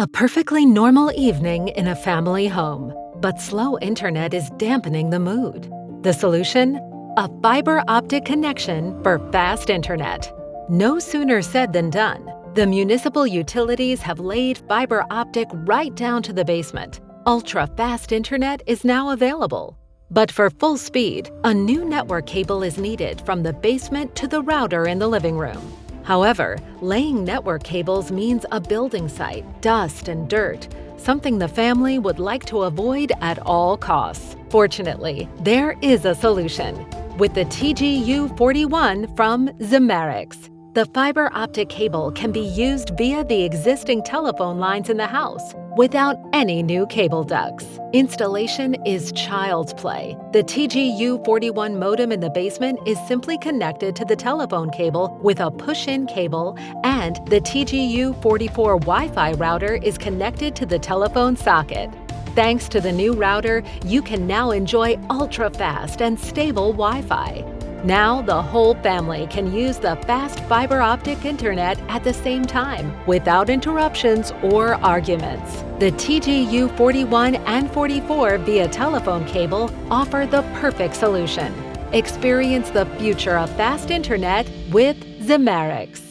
A perfectly normal evening in a family home, but slow internet is dampening the mood. The solution? A fiber optic connection for fast internet. No sooner said than done. The municipal utilities have laid fiber optic right down to the basement. Ultra-fast internet is now available. But for full speed, a new network cable is needed from the basement to the router in the living room. However, laying network cables means a building site, dust and dirt, something the family would like to avoid at all costs. Fortunately, there is a solution. With the TGU41 from Symarix. The fiber optic cable can be used via the existing telephone lines in the house without any new cable ducts. Installation is child's play. The TGU41 modem in the basement is simply connected to the telephone cable with a push-in cable, and the TGU44 Wi-Fi router is connected to the telephone socket. Thanks to the new router, you can now enjoy ultra-fast and stable Wi-Fi. Now the whole family can use the fast fiber optic internet at the same time without interruptions or arguments. The TGU41 and 44 via telephone cable offer the perfect solution. Experience the future of fast internet with Symarix.